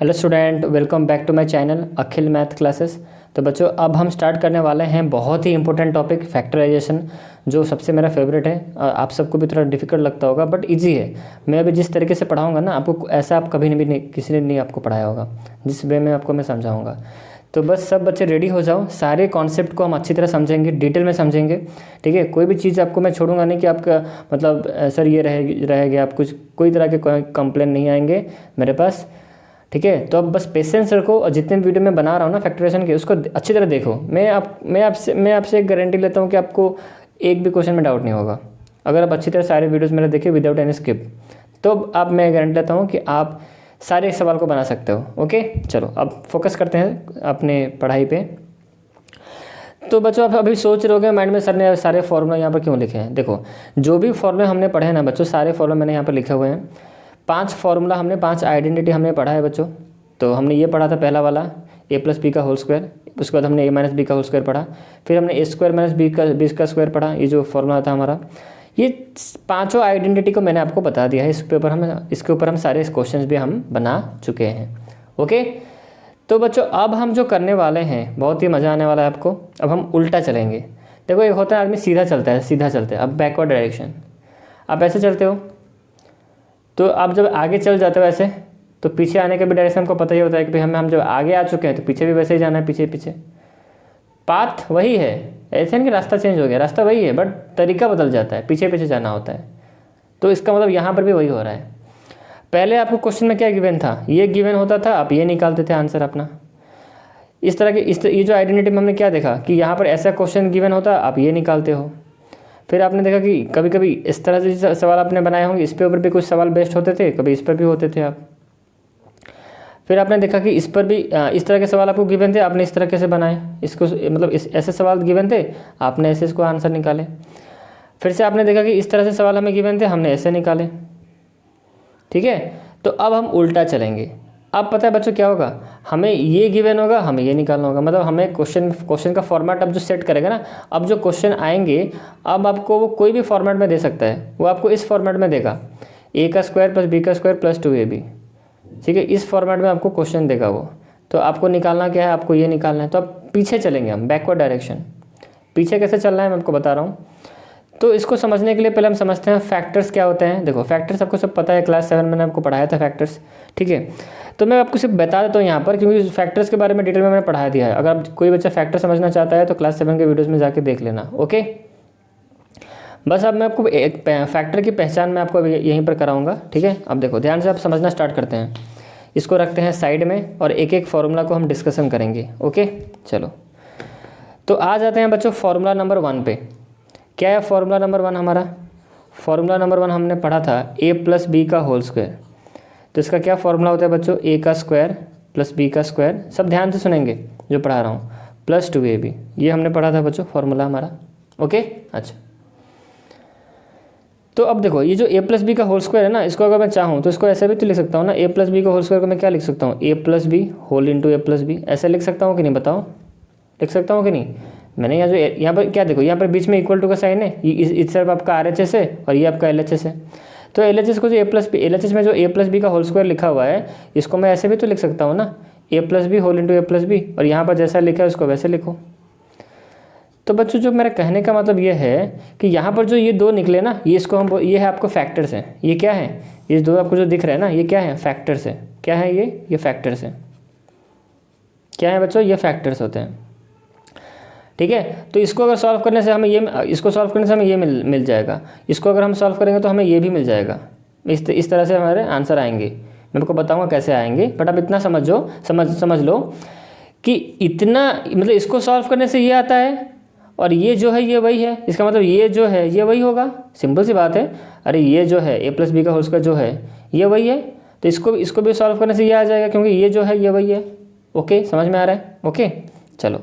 Hello student, welcome back to my channel Akhil math classes. तो बच्चों, अब हम स्टार्ट करने वाले हैं बहुत ही इंपॉर्टेंट टॉपिक फैक्टराइजेशन, जो सबसे मेरा फेवरेट है। आप सबको भी थोड़ा डिफिकल्ट लगता होगा बट इजी है। मैं अभी जिस तरीके से पढ़ाऊंगा ना, आपको ऐसा आप कभी भी नहीं, किसी ने नहीं आपको पढ़ाया होगा, जिस वे में आपको मैं समझाऊंगा। तो बस सब बच्चे रेडी हो जाओ, सारे कॉन्सेप्ट को हम अच्छी तरह समझेंगे, डिटेल में समझेंगे। ठीक है, कोई भी चीज़ आपको मैं छोड़ूंगा नहीं कि आपका मतलब सर ये रह गया, आप कुछ कोई तरह के कोई कंप्लेन नहीं आएंगे मेरे पास। ठीक है, तो अब बस पेशेंस रखो और जितने भी वीडियो मैं बना रहा हूँ ना फैक्टराइजेशन के, उसको अच्छी तरह देखो। मैं आपसे एक गारंटी लेता हूँ कि आपको एक भी क्वेश्चन में डाउट नहीं होगा अगर आप अच्छी तरह सारे वीडियोस मेरे देखिए विदाउट एनी स्किप। तो अब मैं गारंटी लेता हूँ कि आप सारे सवाल को बना सकते हो। ओके, चलो अब फोकस करते हैं अपने पढ़ाई पे। तो बच्चों, आप अभी सोच रहे होगे माइंड में सर ने सारे फॉर्मूला यहाँ पर क्यों लिखे हैं। देखो, जो भी फॉर्मूला हमने पढ़े हैं ना बच्चों, सारे फॉर्मूला मैंने यहाँ पर लिखे हुए हैं। 5 फार्मूला हमने, 5 आइडेंटिटी हमने पढ़ा है बच्चों। तो हमने ये पढ़ा था पहला वाला a+b का होल स्क्वायर, उसके बाद हमने a-b का होल स्क्वायर पढ़ा, फिर हमने a² - b का स्क्वायर पढ़ा। ये जो फॉर्मूला था हमारा, ये पांचों आइडेंटिटी को मैंने आपको बता दिया है। इसके ऊपर हम सारे क्वेश्चंस भी हम बना चुके हैं। ओके, तो बच्चों अब हम जो करने वाले हैं, बहुत ही मज़ा आने वाला है आपको। अब हम उल्टा चलेंगे। देखो, एक होता है आदमी सीधा चलता है, सीधा चलते हैं। अब बैकवर्ड डायरेक्शन, आप ऐसे चलते हो तो आप जब आगे चल जाते हो ऐसे, तो पीछे आने का भी डायरेक्शन हमको पता ही होता है कि भाई हम जब आगे आ चुके हैं तो पीछे भी वैसे ही जाना है, पीछे पीछे। पाथ वही है, ऐसे नहीं कि रास्ता चेंज हो गया, रास्ता वही है बट तरीका बदल जाता है, पीछे पीछे जाना होता है। तो इसका मतलब यहाँ पर भी वही हो रहा है। पहले आपको क्वेश्चन में क्या गिवन था, ये गिवन होता था, आप ये निकालते थे आंसर अपना। इस तरह के ये जो आइडेंटिटी में हमने क्या देखा कि यहाँ पर ऐसा क्वेश्चन गिवन होता, आप ये निकालते हो। फिर आपने देखा कि कभी कभी इस तरह से सवाल आपने बनाए होंगे, इस पे ऊपर भी कुछ सवाल बेस्ट होते थे, कभी इस पर भी होते थे आप। फिर आपने देखा कि इस पर भी इस तरह के सवाल आपको गिवन थे, आपने इस तरह कैसे बनाए इसको, मतलब ऐसे सवाल गिवन थे, आपने ऐसे इसको आंसर निकाले। फिर से आपने देखा कि इस तरह से सवाल हमें गिवन थे, हमने ऐसे निकाले। ठीक है, तो अब हम उल्टा चलेंगे। अब पता है बच्चों क्या होगा, हमें ये गिवन होगा, हमें ये निकालना होगा। मतलब हमें क्वेश्चन का फॉर्मेट अब जो सेट करेगा ना, अब जो क्वेश्चन आएंगे, अब आपको वो कोई भी फॉर्मेट में दे सकता है। वो आपको इस फॉर्मेट में देगा, a² + b² + 2ab। ठीक है, इस फॉर्मेट में आपको क्वेश्चन देगा वो। तो आपको निकालना क्या है, आपको ये निकालना है। तो अब पीछे चलेंगे हम, बैकवर्ड डायरेक्शन। पीछे कैसे चलना है मैं आपको बता रहा हूँ। तो इसको समझने के लिए पहले हम समझते हैं फैक्टर्स क्या होते हैं। देखो, फैक्टर्स आपको सब पता है, क्लास 7 मैंने आपको पढ़ाया था फैक्टर्स। ठीक है, तो मैं आपको सिर्फ बता देता हूँ यहाँ पर, क्योंकि फैक्टर्स के बारे में डिटेल में मैंने पढ़ा दिया है। अगर कोई बच्चा फैक्टर समझना चाहता है तो क्लास 7 के वीडियोज़ में जाके देख लेना। ओके, बस अब मैं आपको एक फैक्टर की पहचान मैं आपको यहीं पर कराऊंगा। ठीक है, अब देखो ध्यान से आप समझना स्टार्ट करते हैं। इसको रखते हैं साइड में और एक एक फार्मूला को हम डिस्कशन करेंगे। ओके, चलो तो आ जाते हैं बच्चों फार्मूला नंबर 1 पे। क्या है फार्मूला नंबर 1 हमारा? फार्मूला नंबर 1 हमने पढ़ा था a+b का होल स्क्वायर। तो इसका क्या फार्मूला होता है बच्चों, a का स्क्वायर + b का स्क्वायर। सब ध्यान से सुनेंगे जो पढ़ा रहा हूँ, + 2ab। ये हमने पढ़ा था बच्चों फार्मूला हमारा। ओके, अच्छा। तो अब देखो, ये जो a+b का होल स्क्वायर है ना, इसको अगर मैं चाहूँ तो इसको ऐसे भी तो लिख सकता हूँ ना। a+b का होल स्क्वायर को मैं क्या लिख सकता हूँ, a+b होल इंटू a+b। ऐसे लिख सकता हूँ कि नहीं, बताओ, लिख सकता हूँ कि नहीं? मैंने यहाँ पर क्या देखो, यहाँ पर बीच में इक्वल टू का साइन है, इस तरफ आपका RHS है और ये आपका LHS है। तो LHS को जो LHS में जो a+b का होल स्क्वायर लिखा हुआ है, इसको मैं ऐसे भी तो लिख सकता हूँ ना, a+b होल इंटू a+b। और यहाँ पर जैसा लिखा है उसको वैसे लिखो। तो बच्चों, जो मेरा कहने का मतलब ये है कि यहाँ पर जो ये दो निकले ना, ये इसको हम, ये है आपको फैक्टर्स हैं। ये क्या है, ये दो आपको जो दिख रहे हैं ना, ये क्या है, फैक्टर्स है। क्या है ये फैक्टर्स है। क्या है बच्चों, ये फैक्टर्स होते हैं। ठीक है, तो इसको अगर सॉल्व करने से हमें ये मिल जाएगा। इसको अगर हम सॉल्व करेंगे तो हमें ये भी मिल जाएगा। इस तरह से हमारे आंसर आएंगे। मैं आपको बताऊंगा कैसे आएंगे, बट अब इतना समझ लो कि इतना, मतलब इसको सॉल्व करने से ये आता है और ये जो है ये वही है। इसका मतलब ये जो है ये वही होगा। सिंपल सी बात है। अरे ये जो है a+b का होल स्क्वायर जो है ये वही है, तो इसको भी सॉल्व करने से ये आ जाएगा, क्योंकि ये जो है ये वही है। ओके, समझ में आ रहा है? ओके, चलो।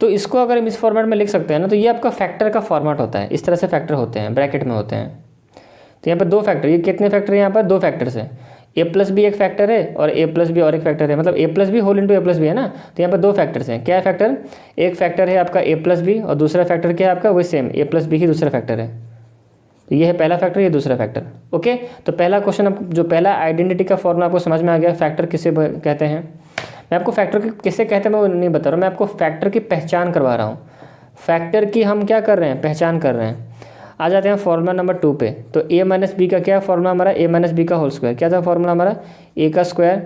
तो इसको अगर हम इस फॉर्मेट में लिख सकते हैं ना, तो ये आपका फैक्टर का फॉर्मेट होता है। इस तरह से फैक्टर होते हैं, ब्रैकेट में होते हैं। तो यहाँ पर 2 फैक्टर, ये कितने फैक्टर है यहाँ पर? 2 फैक्टर्स है। a+b एक फैक्टर है और a+b और एक फैक्टर है, मतलब a+b होल इंटू a+b है ना। तो यहाँ पर 2 फैक्टर्स हैं। क्या है फैक्टर? एक फैक्टर है आपका a+b और दूसरा फैक्टर क्या है आपका, वही सेम a+b ही दूसरा फैक्टर है। तो ये है पहला फैक्टर, ये दूसरा फैक्टर। ओके, तो पहला क्वेश्चन, अब जो पहला आइडेंटिटी का फॉर्मूला आपको समझ में आ गया, फैक्टर किसे कहते हैं। मैं आपको फैक्टर किसे कहते हैं मैं वो नहीं बता रहा, मैं आपको फैक्टर की पहचान करवा रहा हूँ। फैक्टर की हम क्या कर रहे हैं, पहचान कर रहे हैं। आ जाते हैं फार्मूला नंबर 2 पे। तो a माइनस बी का क्या फार्मूला हमारा, a माइनस बी का होल स्क्वायर। क्या था फार्मूला हमारा, a का स्क्वायर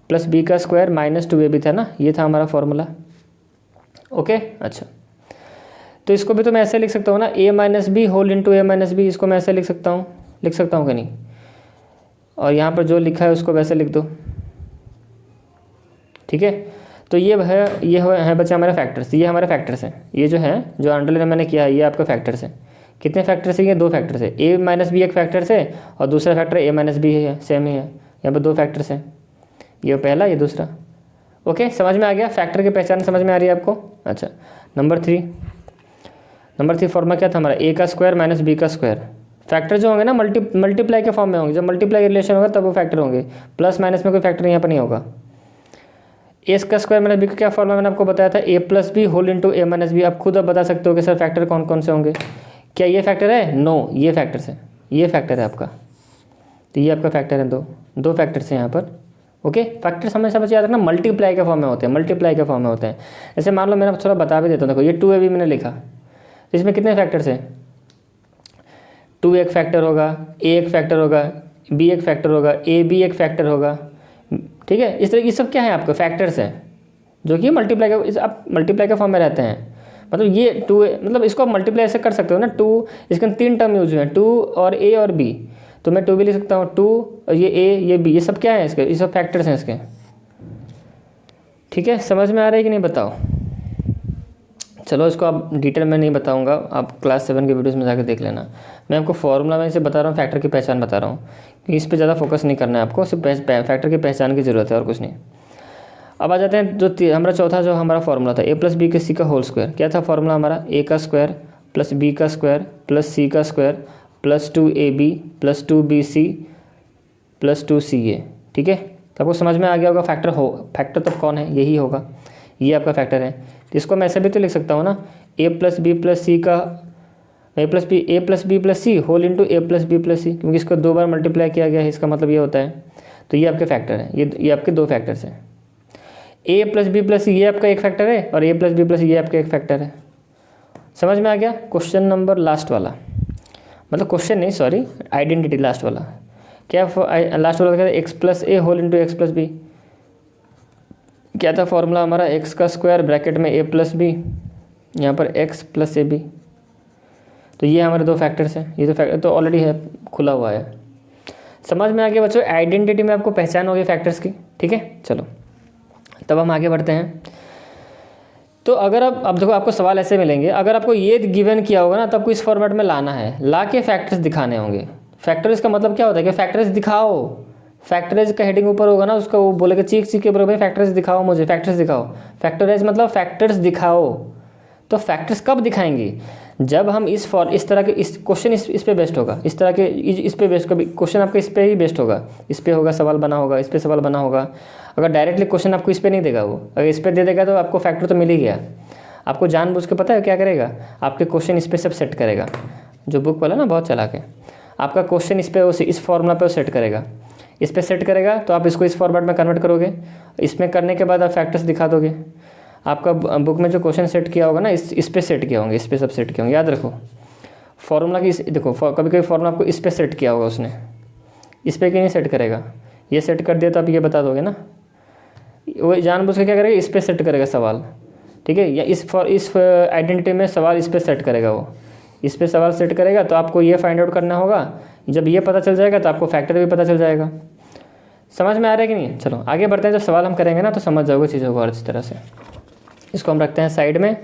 प्लस b का स्क्वायर माइनस 2ab था ना, ये था हमारा फार्मूला। ओके, अच्छा, तो इसको भी तो मैं ऐसे लिख सकता हूँ ना, a minus B whole into a minus B, इसको मैं ऐसे लिख सकता हूँ कि नहीं। और यहाँ पर जो लिखा है उसको वैसे लिख दो, ठीक है। तो ये है बच्चे हमारे फैक्टर्स, ये हमारे फैक्टर्स हैं। ये जो है, जो अंडरलाइन मैंने किया है, ये आपका फैक्टर्स है। कितने फैक्टर्स हैं, ये 2 फैक्टर्स है। a माइनस बी एक फैक्टर्स है और दूसरा फैक्टर a माइनस बी है, सेम ही है। यहाँ पर 2 फैक्टर्स हैं, ये पहला, ये दूसरा। ओके, समझ में आ गया, फैक्टर की पहचान समझ में आ रही है आपको। अच्छा, नंबर 3 फॉर्मूला क्या था हमारा, a का स्क्वायर माइनस b का स्क्वायर। फैक्टर जो होंगे ना मल्टीप्लाई के फॉर्म में होंगे, जब मल्टीप्लाई रिलेशन होगा तब वो फैक्टर होंगे, प्लस माइनस में कोई फैक्टर यहाँ पर नहीं होगा। ए का स्क्वायर माइनस बी का क्या फॉर्मूला मैंने आपको बताया था, a plus B whole into A minus B. आप खुद अब बता सकते हो कि सर फैक्टर कौन कौन से होंगे। क्या ये फैक्टर है, नो, ये फैक्टर्स है, ये फैक्टर है आपका। तो ये आपका फैक्टर है, दो फैक्टर्स हैं यहाँ पर। ओके, फैक्टर्स हमेशा बच्चे याद रखना मल्टीप्लाई के फॉर्म में होते हैं, मल्टीप्लाई के फॉर्म में होते हैं। जैसे मान लो मैंने थोड़ा बता भी देता हूँ, देखो ये 2ab मैंने लिखा, तो इसमें कितने फैक्टर्स हैं, 2 एक फैक्टर होगा, a एक फैक्टर होगा, b एक फैक्टर होगा, ab एक फैक्टर होगा, ठीक है। इस तरह ये सब क्या है, आपके फैक्टर्स हैं जो कि मल्टीप्लाई के फॉर्म में रहते हैं। मतलब ये 2 मतलब इसको आप मल्टीप्लाई ऐसे कर सकते हो ना, 2, इसके 3 टर्म यूज हुए हैं, 2 और a और b, तो मैं 2 भी लिख सकता हूँ, 2 और ये a ये b, ये सब क्या है इसके, ये सब फैक्टर्स हैं इसके। ठीक है, समझ में आ रहा है कि नहीं बताओ। चलो, इसको आप डिटेल में नहीं बताऊंगा, आप क्लास 7 के वीडियोस में जाकर देख लेना। मैं आपको फॉर्मूला में से बता रहा हूँ, फैक्टर की पहचान बता रहा हूँ कि इस पे ज़्यादा फोकस नहीं करना है आपको, सिर्फ फैक्टर की पहचान की ज़रूरत है और कुछ नहीं। अब आ जाते हैं जो हमारा चौथा जो हमारा फॉर्मूला था, a प्लस बी के सी का होल स्क्वायर। क्या था फॉर्मूला हमारा, a का स्क्वायर प्लस b का स्क्वायर प्लस c का square plus 2ab plus 2bc plus 2ca। ठीक है, तो आपको समझ में आ गया होगा फैक्टर तब कौन है, यही होगा, ये आपका फैक्टर है। तो इसको मैं ऐसे भी तो लिख सकता हूँ ना, a plus B plus C का a plus B plus C whole into a plus B plus C, क्योंकि इसको 2 बार मल्टीप्लाई किया गया है, इसका मतलब ये होता है। तो ये आपके फैक्टर हैं, ये आपके 2 फैक्टर्स हैं। a प्लस बी प्लस सी ये आपका एक फैक्टर है और a प्लस बी प्लस ये आपका एक फैक्टर है। समझ में आ गया। क्वेश्चन नंबर लास्ट वाला, मतलब क्वेश्चन नहीं, सॉरी, आइडेंटिटी लास्ट वाला। क्या लास्ट वाला क्या था, X plus A whole into X plus B. क्या था फॉर्मूला हमारा, एक्स का स्क्वायर ब्रैकेट में a प्लस बी, यहाँ पर x प्लस ए बी। तो ये हमारे 2 फैक्टर्स हैं, ये तो फैक्टर तो ऑलरेडी है, खुला हुआ है। समझ में आ गया बच्चों, आइडेंटिटी में आपको पहचान होगी फैक्टर्स की। ठीक है, चलो तब हम आगे बढ़ते हैं। तो अगर अब देखो, आपको सवाल ऐसे मिलेंगे, अगर आपको ये गिवन किया होगा ना, तो आपको इस फॉर्मेट में लाना है, ला के फैक्टर्स दिखाने होंगे। फैक्टर्स का मतलब क्या होता है कि फैक्टर्स दिखाओ, फैक्टराइज का हेडिंग ऊपर होगा ना, उसका वो बोलेगा चीख के ऊपर, भाई फैक्टर्स दिखाओ मुझे, फैक्टर्स दिखाओ। फैक्टराइज मतलब फैक्टर्स दिखाओ। तो फैक्टर्स कब दिखाएंगे, जब हम इस तरह के इस क्वेश्चन इस पे बेस्ड होगा, इस तरह के इस पे बेस्ड, कभी क्वेश्चन आपका इस पे ही बेस्ड होगा, इस पे होगा सवाल बना होगा, इस पे सवाल बना होगा। अगर डायरेक्टली क्वेश्चन आपको इस पे नहीं देगा, वो अगर इस पे दे देगा तो आपको फैक्टर तो मिल ही गया। आपको जानबूझ के पता है क्या करेगा, आपके क्वेश्चन इस पे सब सेट करेगा। जो बुक वाला ना बहुत चालाक है, आपका क्वेश्चन इस फॉर्मूला पे सेट करेगा, इस पे सेट करेगा, तो आप इसको इस फॉर्मेट में कन्वर्ट करोगे, इसमें करने के बाद आप फैक्टर्स दिखा दोगे। आपका बुक में जो क्वेश्चन सेट किया होगा ना, इस पे सेट किया होंगे, इस पे सब सेट किए होंगे। याद रखो फॉर्मूला की, देखो कभी कभी फॉर्मूला आपको इस पे सेट किया होगा उसने, इस पे क्यों नहीं सेट करेगा, ये सेट कर दिया तो आप ये बता दोगे ना, वो जानबूझ के क्या करेगा, इस पे सेट करेगा सवाल। ठीक है, या इस आइडेंटिटी में सवाल इस पे सेट करेगा, वो इस पे सवाल सेट करेगा। तो आपको ये फाइंड आउट करना होगा, जब ये पता चल जाएगा तो आपको फैक्टर भी पता चल जाएगा। समझ में आ रहा है कि नहीं। चलो आगे बढ़ते हैं, जब सवाल हम करेंगे ना तो समझ जाओगे चीज़ों को और इस तरह से। इसको हम रखते हैं साइड में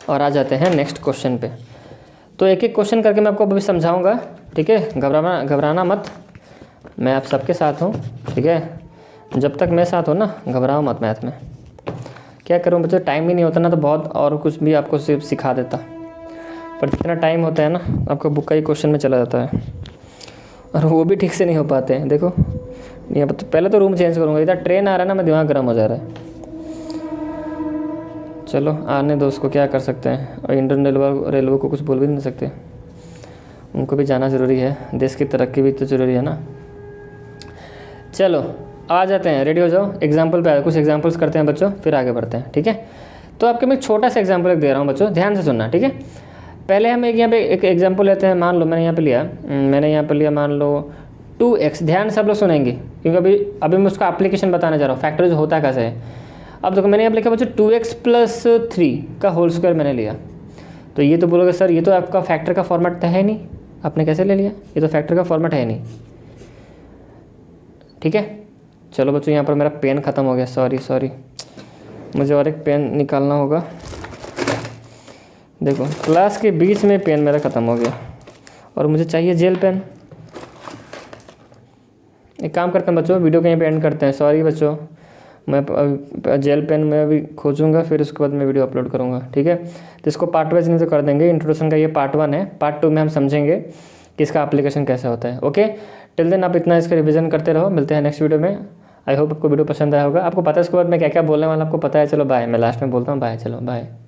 और आ जाते हैं नेक्स्ट क्वेश्चन पे। तो एक एक क्वेश्चन करके मैं आपको अभी समझाऊंगा, ठीक है। घबराना मत, मैं आप सबके साथ हूँ, ठीक है। जब तक मैं साथ हूँ ना, घबराओ मत। मैथ में क्या करूँ बच्चों, टाइम ही नहीं होता ना, तो बहुत और कुछ भी आपको सिर्फ सिखा देता, पर जितना टाइम होता है ना, आपका बुक का ही क्वेश्चन में चला जाता है, और वो भी ठीक से नहीं हो पाते हैं। देखो ये पहले तो रूम चेंज करूँगा, इधर ट्रेन आ रहा है ना, मैं दिमाग गर्म हो जा रहा है। चलो आने दो उसको, क्या कर सकते हैं, और इंडियन रेलवे को कुछ बोल भी नहीं सकते। उनको भी जाना ज़रूरी है, देश की तरक्की भी तो ज़रूरी है ना। चलो आ जाते हैं, रेडी हो जाओ, एग्जाम्पल पे कुछ एग्जाम्पल्स करते हैं बच्चों, फिर आगे बढ़ते हैं, ठीक है। तो आपके मैं एक छोटा सा एग्जाम्पल एक दे रहा हूँ बच्चों, ध्यान से सुनना, ठीक है। पहले हम एक यहाँ पे एक एग्जाम्पल लेते हैं, मान लो मैंने यहाँ पे लिया मान लो 2x, ध्यान से आप लोग सुनेंगे क्योंकि अभी मैं उसका एप्लीकेशन बताने जा रहा हूँ, फैक्टराइज होता कैसे है। अब देखो मैंने यहाँ पे लिखा बच्चों 2x + 3 का होल स्क्वायर मैंने लिया, तो ये तो बोलोगे सर ये तो आपका फैक्टर का फॉर्मेट तो है नहीं, आपने कैसे ले लिया, ये तो फैक्टर का फॉर्मेट है नहीं, ठीक है। चलो बच्चों यहाँ पर मेरा पेन ख़त्म हो गया, सॉरी मुझे और एक पेन निकालना होगा। देखो क्लास के बीच में पेन मेरा ख़त्म हो गया और मुझे चाहिए जेल पेन। एक काम करते हैं बच्चों, वीडियो को यहीं पे एंड करते हैं। सॉरी बच्चों, मैं जेल पेन में अभी खोजूंगा, फिर उसके बाद मैं वीडियो अपलोड करूंगा, ठीक है। तो इसको पार्ट वाइज नहीं तो कर देंगे, इंट्रोडक्शन का ये पार्ट 1 है, पार्ट 2 में हम समझेंगे कि इसका एप्लीकेशन कैसे होता है। ओके, टिल देन आप इतना इसका रिवीजन करते रहो, मिलते हैं नेक्स्ट वीडियो में। आई होप आपको वीडियो पसंद आया होगा, आपको पता है इसके बाद मैं क्या क्या बोलने वाला आपको पता है। चलो बाय, मैं लास्ट में बोलता हूँ बाय, चलो बाय।